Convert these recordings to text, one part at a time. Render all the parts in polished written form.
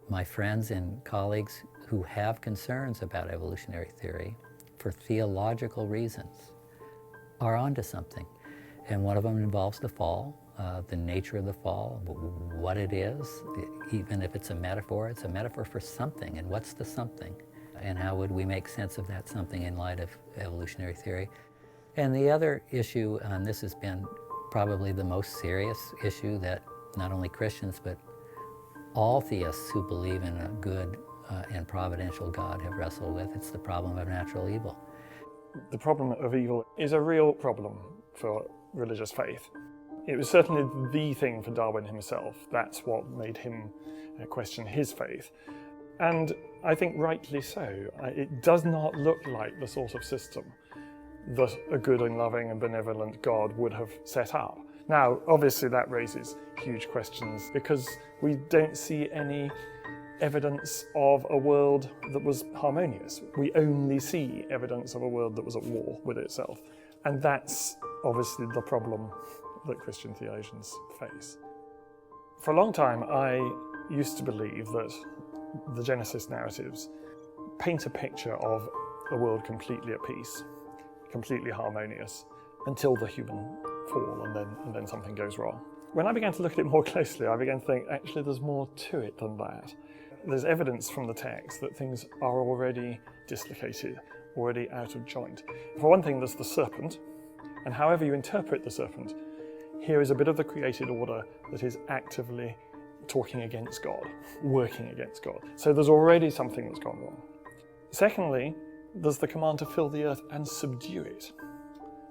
My friends and colleagues who have concerns about evolutionary theory for theological reasons are onto something. And one of them involves the fall, the nature of the fall, what it is. Even if it's a metaphor for something. And what's the something? And how would we make sense of that something in light of evolutionary theory? And the other issue, and this has been probably the most serious issue that not only Christians, but all theists who believe in a good and providential God have wrestled with. It's the problem of natural evil. The problem of evil is a real problem for religious faith. It was certainly the thing for Darwin himself. That's what made him question his faith. And I think rightly so. It does not look like the sort of system that a good and loving and benevolent God would have set up. Now, obviously that raises huge questions because we don't see any evidence of a world that was harmonious. We only see evidence of a world that was at war with itself. And that's obviously the problem that Christian theologians face. For a long time, I used to believe that the Genesis narratives paint a picture of a world completely at peace, completely harmonious, until the human fall and then something goes wrong. When I began to look at it more closely, I began to think, actually there's more to it than that. There's evidence from the text that things are already dislocated, already out of joint. For one thing, there's the serpent, and however you interpret the serpent, here is a bit of the created order that is actively talking against God, working against God. So there's already something that's gone wrong. Secondly, there's the command to fill the earth and subdue it.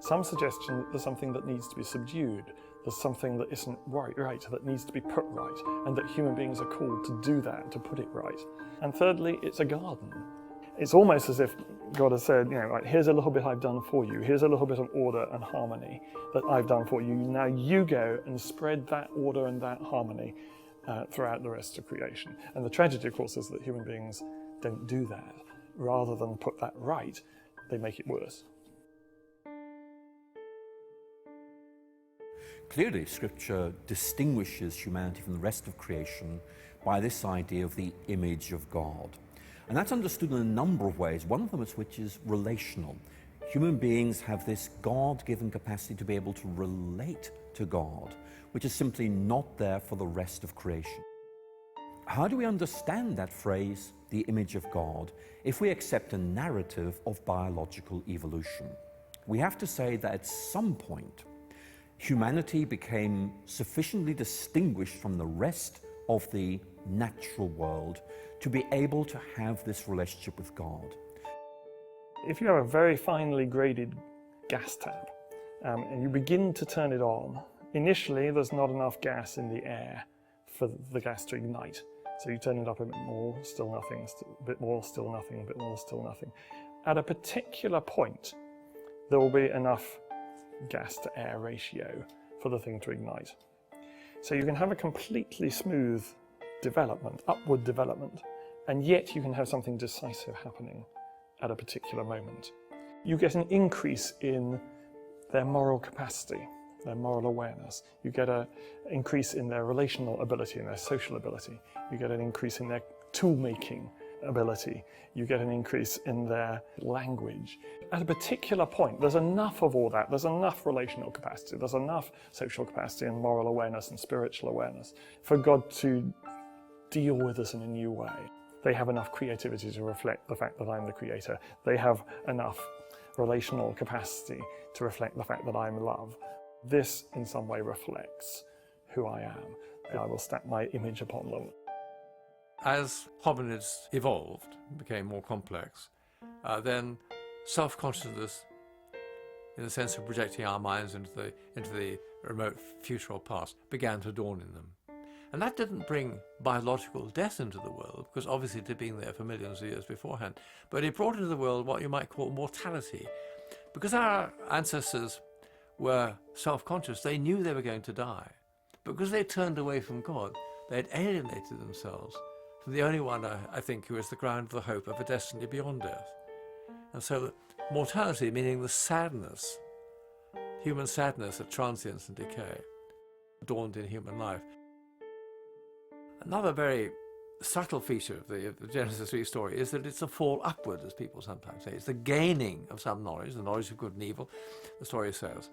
Some suggestion that there's something that needs to be subdued, there's something that isn't right, that needs to be put right, and that human beings are called to do that, to put it right. And thirdly, it's a garden. It's almost as if God has said, right, here's a little bit I've done for you, here's a little bit of order and harmony that I've done for you. Now you go and spread that order and that harmony throughout the rest of creation. And the tragedy, of course, is that human beings don't do that. Rather than put that right, they make it worse. Clearly, Scripture distinguishes humanity from the rest of creation by this idea of the image of God. And that's understood in a number of ways, one of them is which is relational. Human beings have this God-given capacity to be able to relate to God, which is simply not there for the rest of creation. How do we understand that phrase, the image of God, if we accept a narrative of biological evolution? We have to say that at some point, humanity became sufficiently distinguished from the rest of the natural world to be able to have this relationship with God. If you have a very finely graded gas tap and you begin to turn it on, initially there's not enough gas in the air for the gas to ignite. So you turn it up a bit more, still nothing, a bit more, still nothing, a bit more, still nothing. At a particular point, there will be enough gas to air ratio for the thing to ignite. So you can have a completely smooth development, upward development, and yet you can have something decisive happening at a particular moment. You get an increase in their moral capacity, their moral awareness. You get an increase in their relational ability and their social ability. You get an increase in their tool-making ability. You get an increase in their language. At a particular point, there's enough of all that. There's enough relational capacity. There's enough social capacity and moral awareness and spiritual awareness for God to deal with us in a new way. They have enough creativity to reflect the fact that I'm the creator. They have enough relational capacity to reflect the fact that I'm love. This, in some way, reflects who I am. I will stamp my image upon them. As hominids evolved, became more complex, then self-consciousness, in the sense of projecting our minds into the remote future or past, began to dawn in them. And that didn't bring biological death into the world, because obviously it had been there for millions of years beforehand, but it brought into the world what you might call mortality. Because our ancestors were self-conscious, they knew they were going to die. Because they turned away from God, they had alienated themselves from the only one, I think, who is the ground of the hope of a destiny beyond death. And so mortality, meaning the sadness, human sadness at transience and decay, dawned in human life. Another very subtle feature of the Genesis 3 story is that it's a fall upward, as people sometimes say. It's the gaining of some knowledge, the knowledge of good and evil, the story says.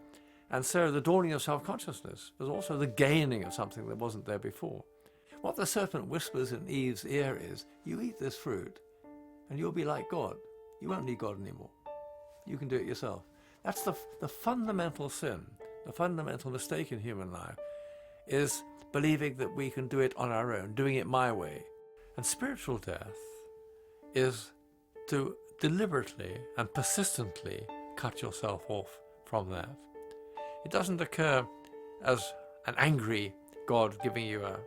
And so the dawning of self-consciousness was also the gaining of something that wasn't there before. What the serpent whispers in Eve's ear is, you eat this fruit and you'll be like God. You won't need God anymore. You can do it yourself. That's the fundamental sin, the fundamental mistake in human life, is believing that we can do it on our own, doing it my way. And spiritual death is to deliberately and persistently cut yourself off from that. It doesn't occur as an angry God giving you a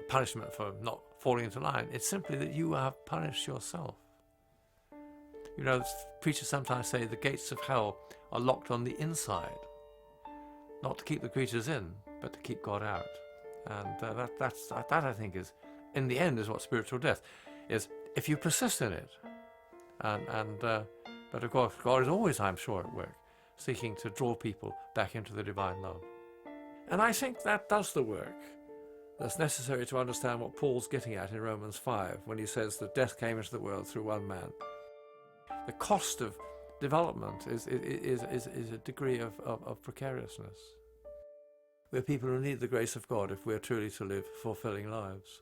punishment for not falling into line. It's simply that you have punished yourself. You know, preachers sometimes say the gates of hell are locked on the inside, not to keep the creatures in, but to keep God out. And that I think is, in the end, is what spiritual death is, if you persist in it. But of course, God is always, I'm sure, at work, seeking to draw people back into the divine love. And I think that does the work that's necessary to understand what Paul's getting at in Romans 5, when he says that death came into the world through one man. The cost of development is a degree of precariousness. We're people who need the grace of God if we're truly to live fulfilling lives.